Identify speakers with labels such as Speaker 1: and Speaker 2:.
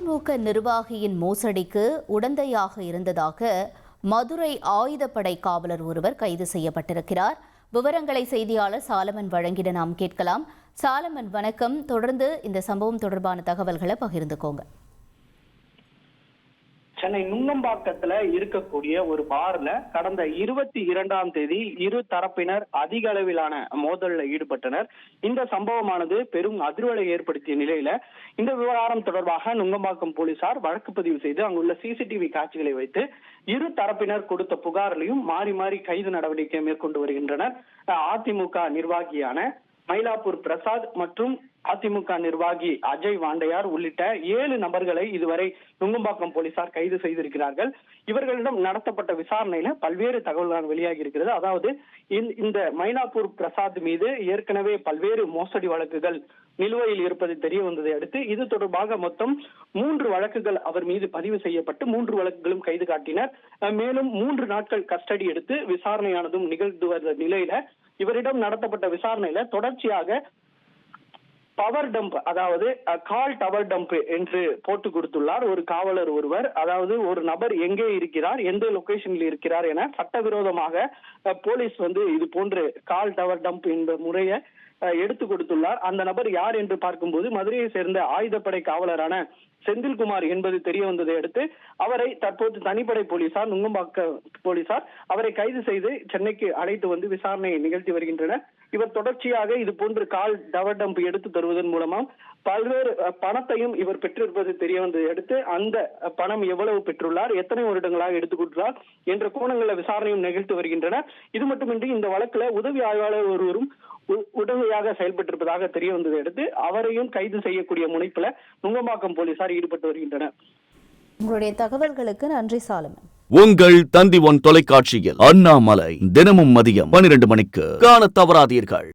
Speaker 1: அதிமுக நிர்வாகியின் மோசடிக்கு உடந்தையாக இருந்ததாக மதுரை ஆயுதப்படை காவலர் ஒருவர் கைது செய்யப்பட்டிருக்கிறார். விவரங்களை செய்தியாளர் சாலமன் வழங்கிட நாம் கேட்கலாம். சாலமன், வணக்கம். தொடர்ந்து இந்த சம்பவம் தொடர்பான தகவல்களை பகிர்ந்துக்கோங்க.
Speaker 2: சென்னை நுங்கம்பாக்கத்துல இருக்கக்கூடிய ஒரு பார்ல கடந்த 22ஆம் தேதி இரு தரப்பினர் அதிக அளவிலான மோதல்ல ஈடுபட்டனர். இந்த சம்பவமானது பெரும் அதிர்வலை ஏற்படுத்திய நிலையில இந்த விவகாரம் தொடர்பாக நுங்கம்பாக்கம் போலீசார் வழக்கு பதிவு செய்து அங்குள்ள சிசிடிவி காட்சிகளை வைத்து இரு தரப்பினர் கொடுத்த புகாரிலையும் மாறி மாறி கைது நடவடிக்கை மேற்கொண்டு வருகின்றனர். அதிமுக நிர்வாகியான மயிலாப்பூர் பிரசாத் மற்றும் அதிமுக நிர்வாகி அஜய் வாண்டையார் உள்ளிட்ட 7 நபர்களை இதுவரை நுங்கம்பாக்கம் போலீசார் கைது செய்திருக்கிறார்கள். இவர்களிடம் நடத்தப்பட்ட விசாரணையில பல்வேறு தகவல்கள் வெளியாகி இருக்கிறது. அதாவது இந்த மயிலாப்பூர் பிரசாத் மீது ஏற்கனவே பல்வேறு மோசடி வழக்குகள் நிலுவையில் இருப்பது தெரிய வந்ததை அடுத்து இது தொடர்பாக மொத்தம் 3 வழக்குகள் அவர் மீது பதிவு செய்யப்பட்டு 3 வழக்குகளும் கைது காட்டினர். மேலும் 3 நாட்கள் கஸ்டடி எடுத்து விசாரணையானதும் நிகழ்ந்து வந்த நிலையில இவரிடம் நடத்தப்பட்ட விசாரணையில தொடர்ச்சியாக பவர் டம்ப், அதாவது கால் டவர் டம்ப் என்று போட்டு கொடுத்துள்ளார் ஒரு காவலர் ஒருவர். அதாவது ஒரு நபர் எங்கே இருக்கிறார், எந்த லொகேஷனில் இருக்கிறார் என சட்டவிரோதமாக போலீஸ் இது போன்று கால் டவர் டம்ப் என்ற முறையை எடுத்து கொடுத்துள்ளார். அந்த நபர் யார் என்று பார்க்கும்போது மதுரையை சேர்ந்த ஆயுதப்படை காவலரான செந்தில்குமார் என்பது தெரிய வந்ததை அடுத்து அவரை தற்போது தனிப்படை போலீசார், நுங்கம்பாக்க போலீசார் அவரை கைது செய்து சென்னைக்கு அழைத்து வந்து விசாரணையை நிகழ்த்தி வருகின்றனர். இவர் தொடர்ச்சியாக இது போன்று கால் டவர் டம்ப் எடுத்து தருவதன் மூலமா பல்வேறு பணத்தையும் இவர் பெற்றிருப்பது தெரிய வந்ததை அடுத்து அந்த பணம் எவ்வளவு பெற்றுள்ளார், எத்தனை வருடங்களாக எடுத்துக் கொடுத்தார் என்ற கோணங்களில் விசாரணையும் நிகழ்த்தி வருகின்றனர். இது மட்டுமின்றி இந்த வழக்குல உதவி ஆய்வாளர் ஒருவரும் உடனடியாக செயல்பட்டிருப்பதாக தெரிய வந்ததை அடுத்து அவரையும் கைது செய்யக்கூடிய முனைப்புல நுங்கம்பாக்கம் போலீசார் ஈடுபட்டு வருகின்றனர்.
Speaker 1: உங்களுடைய தகவல்களுக்கு நன்றி சாலமன்.
Speaker 3: உங்கள் தந்தி ஒன் தொலைக்காட்சியில் அண்ணாமலை தினமும் மதியம் 12 மணிக்கு காண தவறாதீர்கள்.